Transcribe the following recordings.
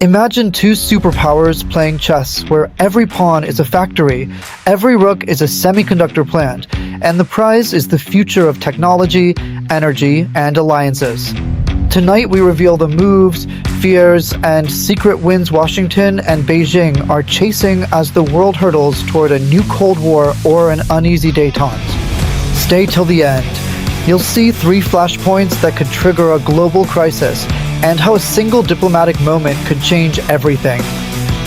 Imagine two superpowers playing chess where every pawn is a factory, every rook is a semiconductor plant, and the prize is the future of technology, energy, and alliances. Tonight we reveal the moves, fears, and secret wins Washington and Beijing are chasing as the world hurtles toward a new Cold War or an uneasy détente. Stay till the end. You'll see 3 flashpoints that could trigger a global crisis, and how a single diplomatic moment could change everything.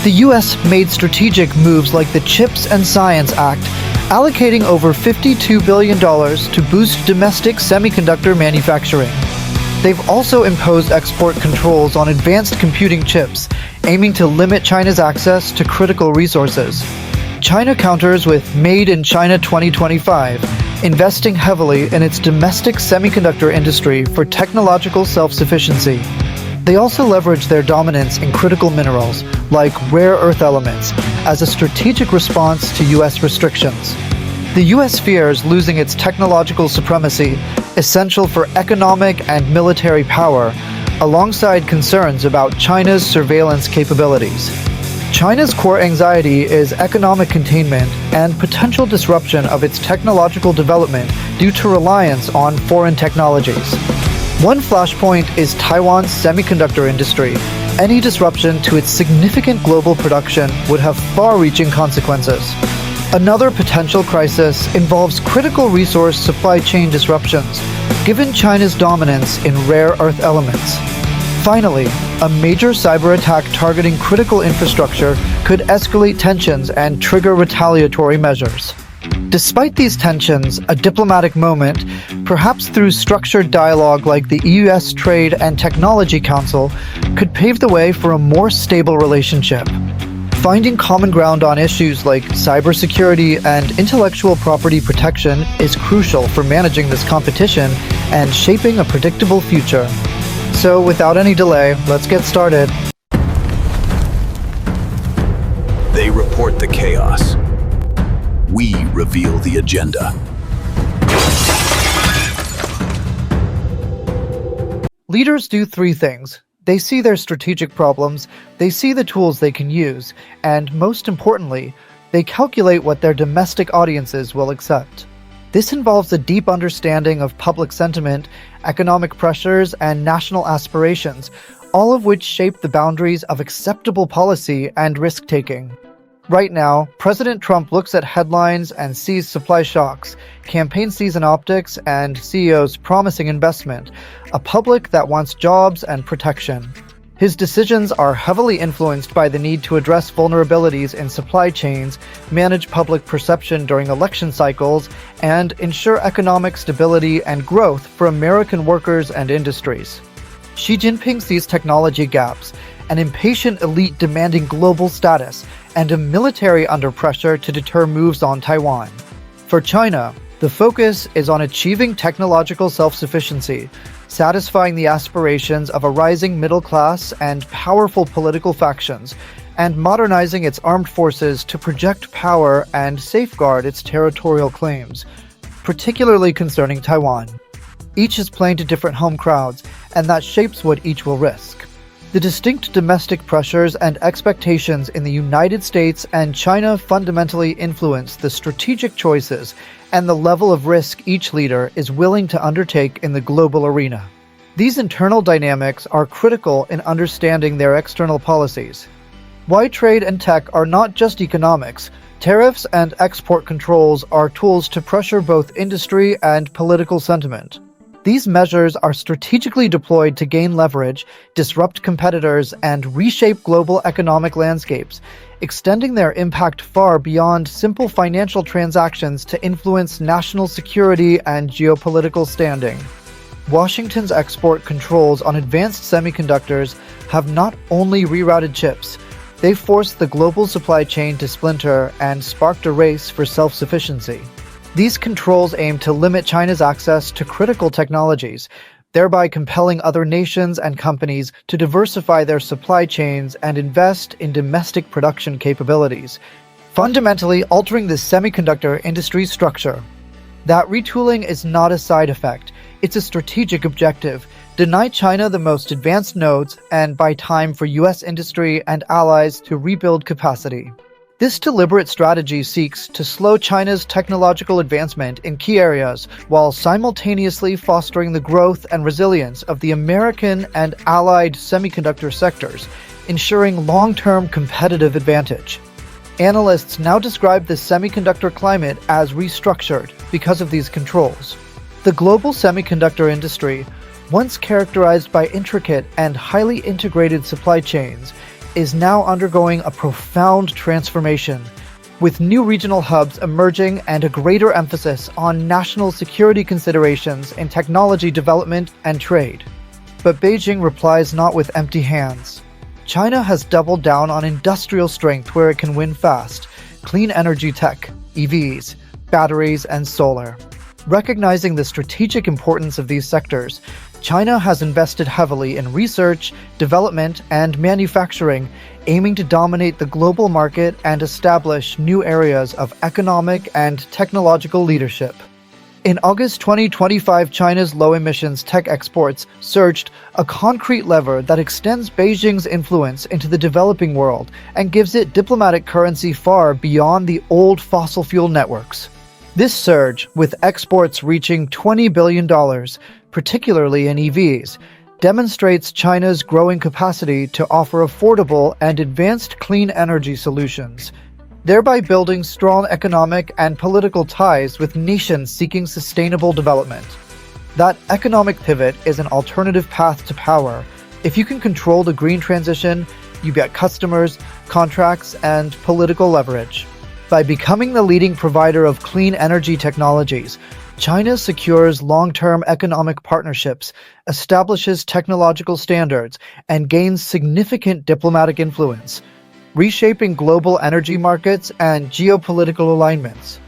The US made strategic moves like the CHIPS and Science Act, allocating over $52 billion to boost domestic semiconductor manufacturing. They've also imposed export controls on advanced computing chips, aiming to limit China's access to critical resources. China counters with Made in China 2025, investing heavily in its domestic semiconductor industry for technological self-sufficiency. They also leverage their dominance in critical minerals, like rare earth elements, as a strategic response to US restrictions. The US fears losing its technological supremacy, essential for economic and military power, alongside concerns about China's surveillance capabilities. China's core anxiety is economic containment and potential disruption of its technological development due to reliance on foreign technologies. One flashpoint is Taiwan's semiconductor industry. Any disruption to its significant global production would have far-reaching consequences. Another potential crisis involves critical resource supply chain disruptions, given China's dominance in rare earth elements. Finally, a major cyber attack targeting critical infrastructure could escalate tensions and trigger retaliatory measures. Despite these tensions, a diplomatic moment, perhaps through structured dialogue like the US Trade and Technology Council, could pave the way for a more stable relationship. Finding common ground on issues like cybersecurity and intellectual property protection is crucial for managing this competition and shaping a predictable future. So without any delay, let's get started. They report the chaos. We reveal the agenda. Leaders do 3 things. They see their strategic problems, they see the tools they can use, and most importantly, they calculate what their domestic audiences will accept. This involves a deep understanding of public sentiment, economic pressures, and national aspirations, all of which shape the boundaries of acceptable policy and risk-taking. Right now, President Trump looks at headlines and sees supply shocks, campaign season optics, and CEOs promising investment, a public that wants jobs and protection. His decisions are heavily influenced by the need to address vulnerabilities in supply chains, manage public perception during election cycles, and ensure economic stability and growth for American workers and industries. Xi Jinping sees technology gaps, an impatient elite demanding global status, and a military under pressure to deter moves on Taiwan. For China, the focus is on achieving technological self-sufficiency, satisfying the aspirations of a rising middle class and powerful political factions, and modernizing its armed forces to project power and safeguard its territorial claims, particularly concerning Taiwan. Each is playing to different home crowds, and that shapes what each will risk. The distinct domestic pressures and expectations in the United States and China fundamentally influence the strategic choices and the level of risk each leader is willing to undertake in the global arena. These internal dynamics are critical in understanding their external policies. Why trade and tech are not just economics. Tariffs and export controls are tools to pressure both industry and political sentiment. These measures are strategically deployed to gain leverage, disrupt competitors, and reshape global economic landscapes, extending their impact far beyond simple financial transactions to influence national security and geopolitical standing. Washington's export controls on advanced semiconductors have not only rerouted chips, they've forced the global supply chain to splinter and sparked a race for self-sufficiency. These controls aim to limit China's access to critical technologies, thereby compelling other nations and companies to diversify their supply chains and invest in domestic production capabilities, fundamentally altering the semiconductor industry's structure. That retooling is not a side effect, it's a strategic objective, deny China the most advanced nodes, and buy time for US industry and allies to rebuild capacity. This deliberate strategy seeks to slow China's technological advancement in key areas while simultaneously fostering the growth and resilience of the American and allied semiconductor sectors, ensuring long-term competitive advantage. Analysts now describe the semiconductor climate as restructured because of these controls. The global semiconductor industry, once characterized by intricate and highly integrated supply chains, is now undergoing a profound transformation, with new regional hubs emerging and a greater emphasis on national security considerations in technology development and trade. But Beijing replies not with empty hands. China has doubled down on industrial strength where it can win fast: clean energy tech, EVs, batteries, and solar. Recognizing the strategic importance of these sectors, China has invested heavily in research, development, and manufacturing, aiming to dominate the global market and establish new areas of economic and technological leadership. In August 2025, China's low-emissions tech exports surged, a concrete lever that extends Beijing's influence into the developing world and gives it diplomatic currency far beyond the old fossil fuel networks. This surge, with exports reaching $20 billion, particularly in EVs, demonstrates China's growing capacity to offer affordable and advanced clean energy solutions, thereby building strong economic and political ties with nations seeking sustainable development. That economic pivot is an alternative path to power. If you can control the green transition, you get customers, contracts, and political leverage. By becoming the leading provider of clean energy technologies, China secures long-term economic partnerships, establishes technological standards, and gains significant diplomatic influence, reshaping global energy markets and geopolitical alignments.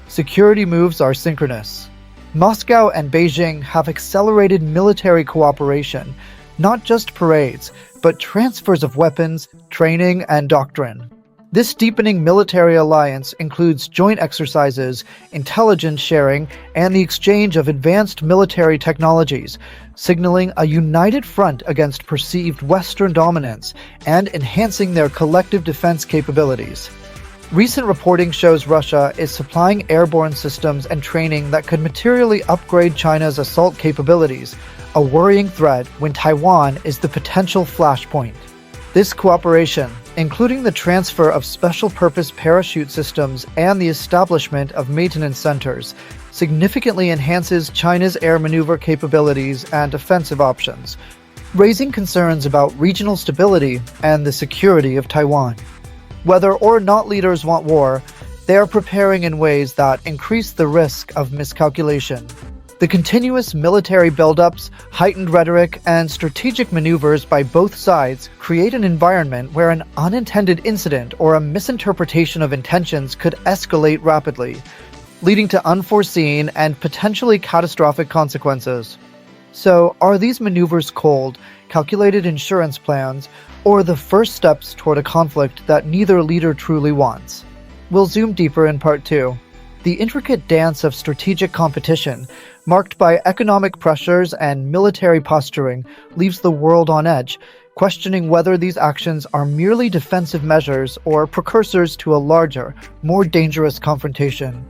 Security moves are synchronous. Moscow and Beijing have accelerated military cooperation, not just parades, but transfers of weapons, training, and doctrine. This deepening military alliance includes joint exercises, intelligence sharing, and the exchange of advanced military technologies, signaling a united front against perceived Western dominance and enhancing their collective defense capabilities. Recent reporting shows Russia is supplying airborne systems and training that could materially upgrade China's assault capabilities, a worrying threat when Taiwan is the potential flashpoint. This cooperation, including the transfer of special-purpose parachute systems and the establishment of maintenance centers, significantly enhances China's air maneuver capabilities and offensive options, raising concerns about regional stability and the security of Taiwan. Whether or not leaders want war, they are preparing in ways that increase the risk of miscalculation. The continuous military buildups, heightened rhetoric, and strategic maneuvers by both sides create an environment where an unintended incident or a misinterpretation of intentions could escalate rapidly, leading to unforeseen and potentially catastrophic consequences. So, are these maneuvers cold, calculated insurance plans, or the first steps toward a conflict that neither leader truly wants? We'll zoom deeper in part 2. The intricate dance of strategic competition, marked by economic pressures and military posturing, leaves the world on edge, questioning whether these actions are merely defensive measures or precursors to a larger, more dangerous confrontation.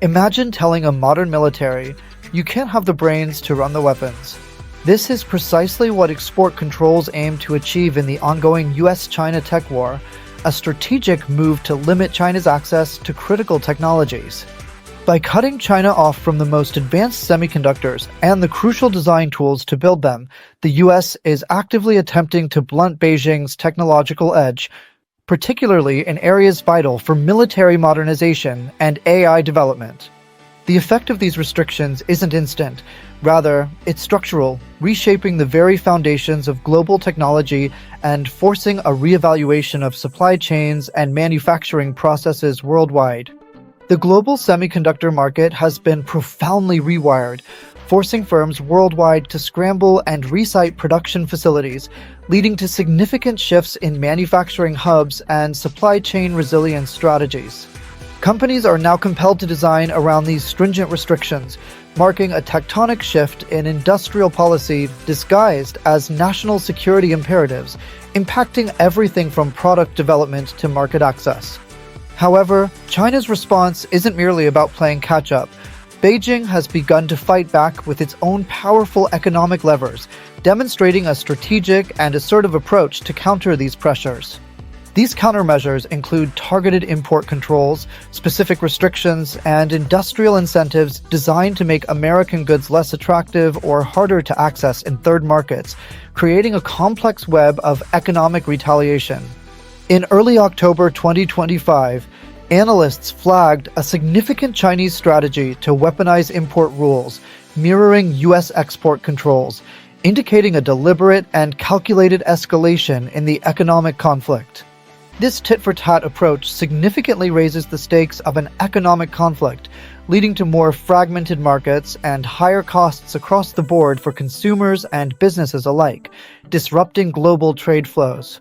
Imagine telling a modern military, "You can't have the brains to run the weapons." This is precisely what export controls aim to achieve in the ongoing US-China tech war, a strategic move to limit China's access to critical technologies. By cutting China off from the most advanced semiconductors and the crucial design tools to build them, the US is actively attempting to blunt Beijing's technological edge, particularly in areas vital for military modernization and AI development. The effect of these restrictions isn't instant. Rather, it's structural, reshaping the very foundations of global technology and forcing a reevaluation of supply chains and manufacturing processes worldwide. The global semiconductor market has been profoundly rewired, forcing firms worldwide to scramble and resite production facilities, leading to significant shifts in manufacturing hubs and supply chain resilience strategies. Companies are now compelled to design around these stringent restrictions, marking a tectonic shift in industrial policy disguised as national security imperatives, impacting everything from product development to market access. However, China's response isn't merely about playing catch-up. Beijing has begun to fight back with its own powerful economic levers, demonstrating a strategic and assertive approach to counter these pressures. These countermeasures include targeted import controls, specific restrictions, and industrial incentives designed to make American goods less attractive or harder to access in third markets, creating a complex web of economic retaliation. In early October 2025, analysts flagged a significant Chinese strategy to weaponize import rules, mirroring U.S. export controls, indicating a deliberate and calculated escalation in the economic conflict. This tit-for-tat approach significantly raises the stakes of an economic conflict, leading to more fragmented markets and higher costs across the board for consumers and businesses alike, disrupting global trade flows.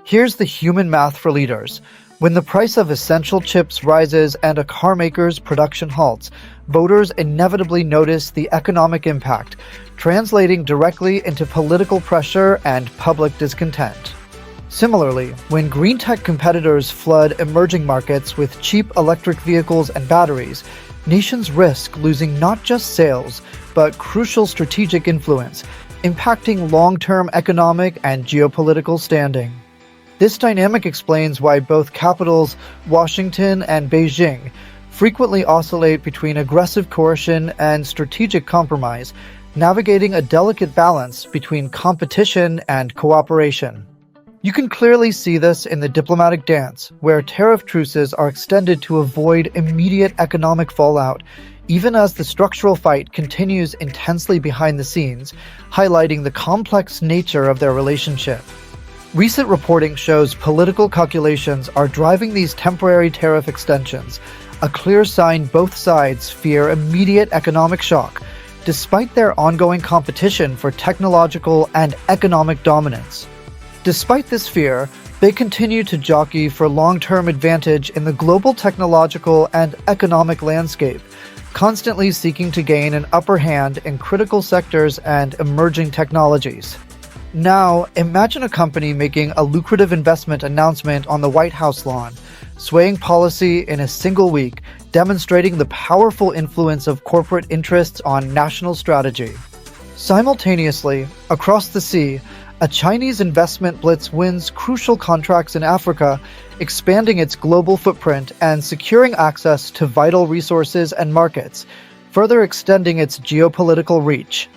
Here's the human math for leaders. When the price of essential chips rises and a car maker's production halts, voters inevitably notice the economic impact, translating directly into political pressure and public discontent. Similarly, when green tech competitors flood emerging markets with cheap electric vehicles and batteries, nations risk losing not just sales, but crucial strategic influence, impacting long-term economic and geopolitical standing. This dynamic explains why both capitals, Washington and Beijing, frequently oscillate between aggressive coercion and strategic compromise, navigating a delicate balance between competition and cooperation. You can clearly see this in the diplomatic dance, where tariff truces are extended to avoid immediate economic fallout, even as the structural fight continues intensely behind the scenes, highlighting the complex nature of their relationship. Recent reporting shows political calculations are driving these temporary tariff extensions, a clear sign both sides fear immediate economic shock, despite their ongoing competition for technological and economic dominance. Despite this fear, they continue to jockey for long-term advantage in the global technological and economic landscape, constantly seeking to gain an upper hand in critical sectors and emerging technologies. Now, imagine a company making a lucrative investment announcement on the White House lawn, swaying policy in a single week, demonstrating the powerful influence of corporate interests on national strategy. Simultaneously, across the sea, a Chinese investment blitz wins crucial contracts in Africa, expanding its global footprint and securing access to vital resources and markets, further extending its geopolitical reach.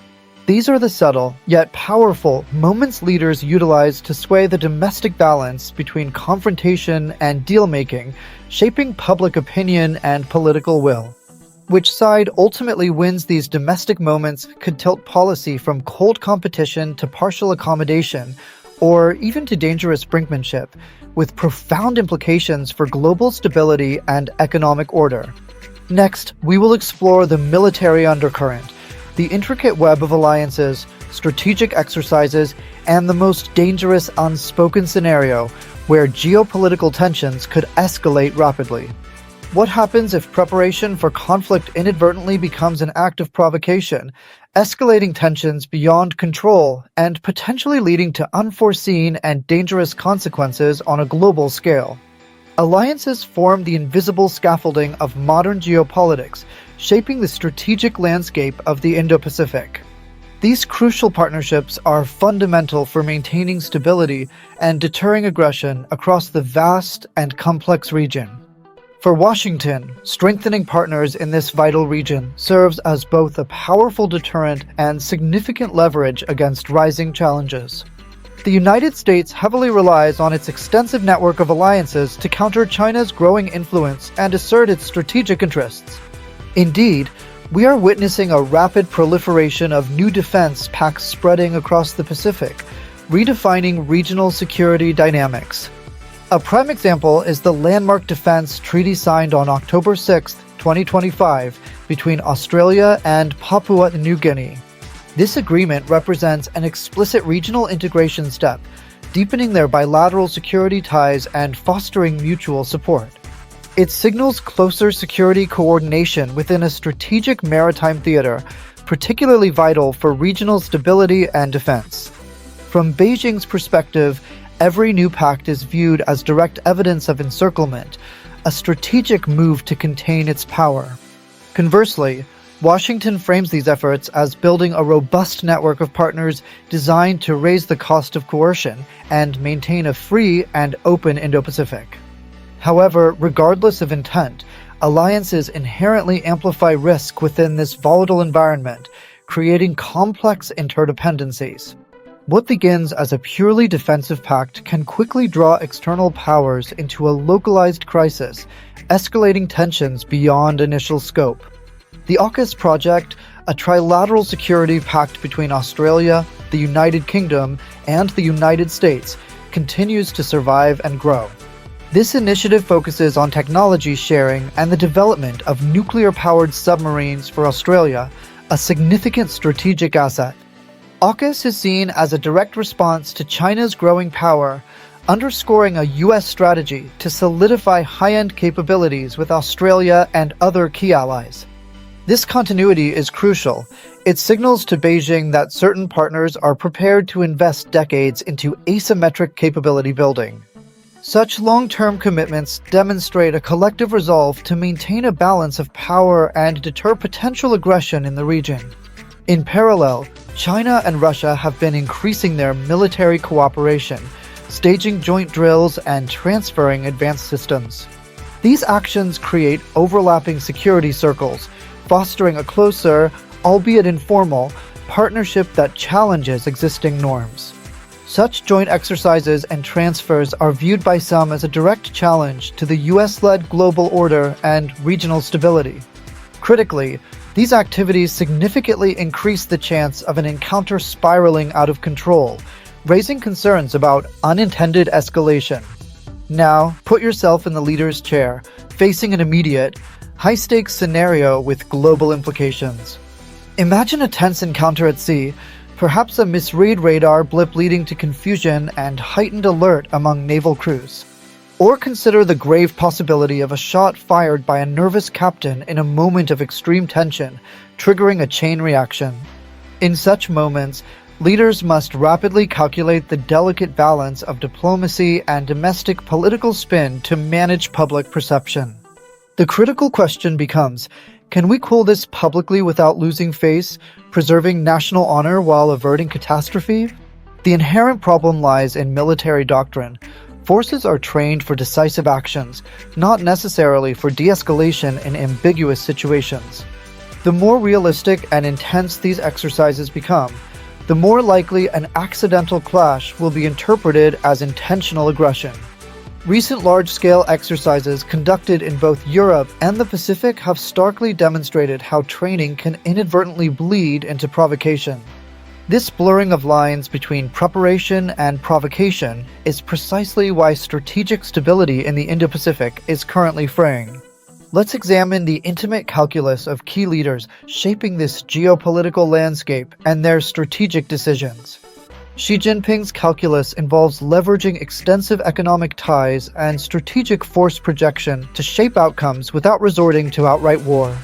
These are the subtle, yet powerful, moments leaders utilize to sway the domestic balance between confrontation and deal-making, shaping public opinion and political will. Which side ultimately wins these domestic moments could tilt policy from cold competition to partial accommodation, or even to dangerous brinkmanship, with profound implications for global stability and economic order. Next, we will explore the military undercurrent, the intricate web of alliances, strategic exercises, and the most dangerous unspoken scenario where geopolitical tensions could escalate rapidly. What happens if preparation for conflict inadvertently becomes an act of provocation, escalating tensions beyond control and potentially leading to unforeseen and dangerous consequences on a global scale? Alliances form the invisible scaffolding of modern geopolitics, shaping the strategic landscape of the Indo-Pacific. These crucial partnerships are fundamental for maintaining stability and deterring aggression across the vast and complex region. For Washington, strengthening partners in this vital region serves as both a powerful deterrent and significant leverage against rising challenges. The United States heavily relies on its extensive network of alliances to counter China's growing influence and assert its strategic interests. Indeed, we are witnessing a rapid proliferation of new defense pacts spreading across the Pacific, redefining regional security dynamics. A prime example is the landmark defense treaty signed on October 6, 2025, between Australia and Papua New Guinea. This agreement represents an explicit regional integration step, deepening their bilateral security ties and fostering mutual support. It signals closer security coordination within a strategic maritime theater, particularly vital for regional stability and defense. From Beijing's perspective, every new pact is viewed as direct evidence of encirclement, a strategic move to contain its power. Conversely, Washington frames these efforts as building a robust network of partners designed to raise the cost of coercion and maintain a free and open Indo-Pacific. However, regardless of intent, alliances inherently amplify risk within this volatile environment, creating complex interdependencies. What begins as a purely defensive pact can quickly draw external powers into a localized crisis, escalating tensions beyond initial scope. The AUKUS project, a trilateral security pact between Australia, the United Kingdom, and the United States, continues to survive and grow. This initiative focuses on technology sharing and the development of nuclear-powered submarines for Australia, a significant strategic asset. AUKUS is seen as a direct response to China's growing power, underscoring a U.S. strategy to solidify high-end capabilities with Australia and other key allies. This continuity is crucial. It signals to Beijing that certain partners are prepared to invest decades into asymmetric capability building. Such long-term commitments demonstrate a collective resolve to maintain a balance of power and deter potential aggression in the region. In parallel, China and Russia have been increasing their military cooperation, staging joint drills and transferring advanced systems. These actions create overlapping security circles, fostering a closer, albeit informal, partnership that challenges existing norms. Such joint exercises and transfers are viewed by some as a direct challenge to the US-led global order and regional stability. Critically, these activities significantly increase the chance of an encounter spiraling out of control, raising concerns about unintended escalation. Now, put yourself in the leader's chair, facing an immediate, high-stakes scenario with global implications. Imagine a tense encounter at sea, perhaps a misread radar blip leading to confusion and heightened alert among naval crews. Or consider the grave possibility of a shot fired by a nervous captain in a moment of extreme tension, triggering a chain reaction. In such moments, leaders must rapidly calculate the delicate balance of diplomacy and domestic political spin to manage public perception. The critical question becomes, can we cool this publicly without losing face, preserving national honor while averting catastrophe? The inherent problem lies in military doctrine. Forces are trained for decisive actions, not necessarily for de-escalation in ambiguous situations. The more realistic and intense these exercises become, the more likely an accidental clash will be interpreted as intentional aggression. Recent large-scale exercises conducted in both Europe and the Pacific have starkly demonstrated how training can inadvertently bleed into provocation. This blurring of lines between preparation and provocation is precisely why strategic stability in the Indo-Pacific is currently fraying. Let's examine the intimate calculus of key leaders shaping this geopolitical landscape and their strategic decisions. Xi Jinping's calculus involves leveraging extensive economic ties and strategic force projection to shape outcomes without resorting to outright war.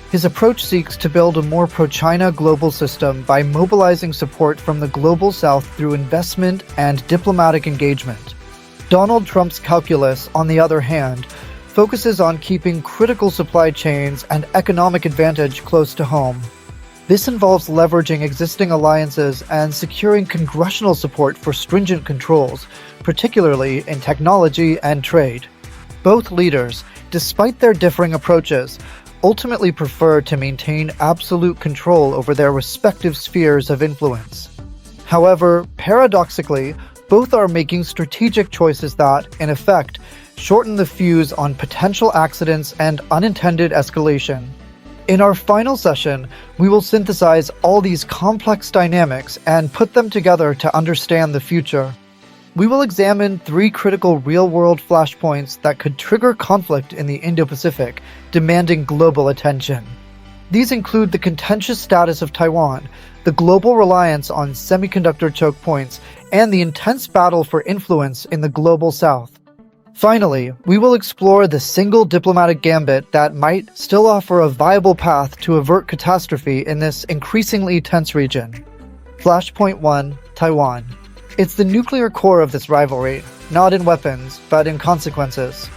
His approach seeks to build a more pro-China global system by mobilizing support from the global south through investment and diplomatic engagement. Donald Trump's calculus, on the other hand, focuses on keeping critical supply chains and economic advantage close to home. This involves leveraging existing alliances and securing congressional support for stringent controls, particularly in technology and trade. Both leaders, despite their differing approaches, ultimately prefer to maintain absolute control over their respective spheres of influence. However, paradoxically, both are making strategic choices that, in effect, shorten the fuse on potential accidents and unintended escalation. In our final session, we will synthesize all these complex dynamics and put them together to understand the future. We will examine 3 critical real-world flashpoints that could trigger conflict in the Indo-Pacific, demanding global attention. These include the contentious status of Taiwan, the global reliance on semiconductor choke points, and the intense battle for influence in the global south. Finally, we will explore the single diplomatic gambit that might still offer a viable path to avert catastrophe in this increasingly tense region. Flashpoint 1, Taiwan. It's the nuclear core of this rivalry, not in weapons, but in consequences.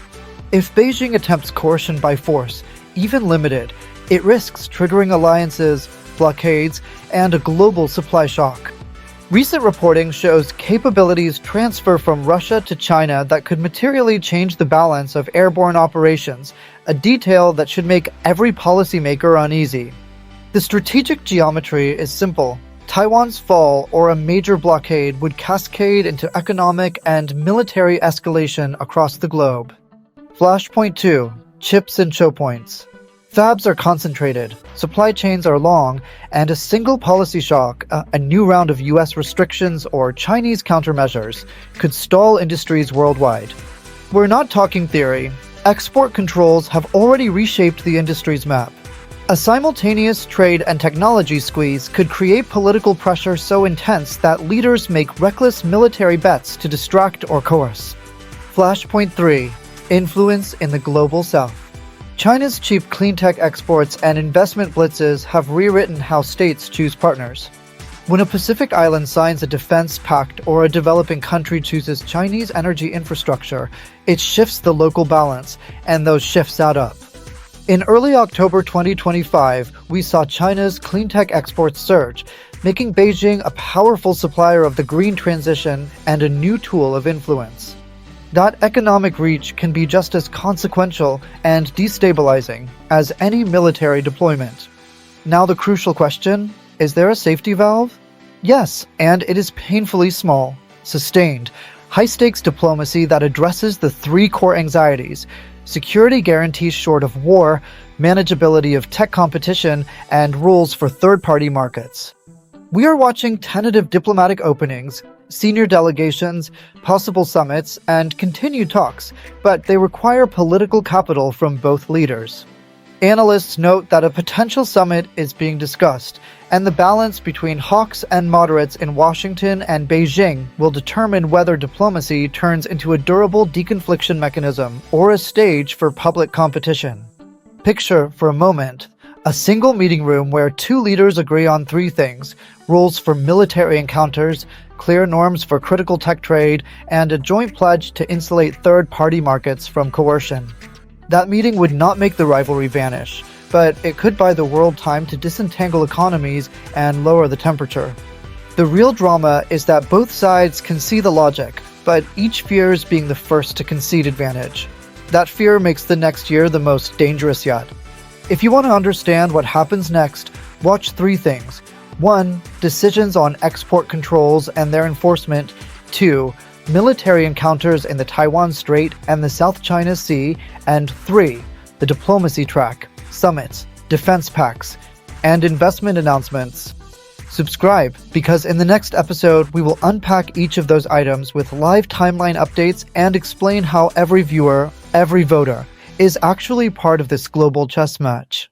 If Beijing attempts coercion by force, even limited, it risks triggering alliances, blockades, and a global supply shock. Recent reporting shows capabilities transfer from Russia to China that could materially change the balance of airborne operations, a detail that should make every policymaker uneasy. The strategic geometry is simple. Taiwan's fall or a major blockade would cascade into economic and military escalation across the globe. Flashpoint 2. Chips and choke points. Fabs are concentrated, supply chains are long, and a single policy shock, a new round of US restrictions or Chinese countermeasures, could stall industries worldwide. We're not talking theory. Export controls have already reshaped the industry's map. A simultaneous trade and technology squeeze could create political pressure so intense that leaders make reckless military bets to distract or coerce. Flashpoint 3. Influence in the global south. China's cheap cleantech exports and investment blitzes have rewritten how states choose partners. When a Pacific island signs a defense pact or a developing country chooses Chinese energy infrastructure, it shifts the local balance, and those shifts add up. In early October 2025, we saw China's cleantech exports surge, making Beijing a powerful supplier of the green transition and a new tool of influence. That economic reach can be just as consequential and destabilizing as any military deployment. Now the crucial question, is there a safety valve? Yes, and it is painfully small, sustained, high-stakes diplomacy that addresses the three core anxieties: security guarantees short of war, manageability of tech competition, and rules for third-party markets. We are watching tentative diplomatic openings, senior delegations, possible summits, and continued talks, but they require political capital from both leaders. Analysts note that a potential summit is being discussed, and the balance between hawks and moderates in Washington and Beijing will determine whether diplomacy turns into a durable deconfliction mechanism or a stage for public competition. Picture, for a moment, a single meeting room where two leaders agree on three things: rules for military encounters, clear norms for critical tech trade, and a joint pledge to insulate third-party markets from coercion. That meeting would not make the rivalry vanish, but it could buy the world time to disentangle economies and lower the temperature. The real drama is that both sides can see the logic, but each fears being the first to concede advantage. That fear makes the next year the most dangerous yet. If you want to understand what happens next, watch three things. 1. Decisions on export controls and their enforcement. 2. Military encounters in the Taiwan Strait and the South China Sea. And 3. The diplomacy track, summits, defense pacts, and investment announcements. Subscribe, because in the next episode we will unpack each of those items with live timeline updates and explain how every viewer, every voter, is actually part of this global chess match.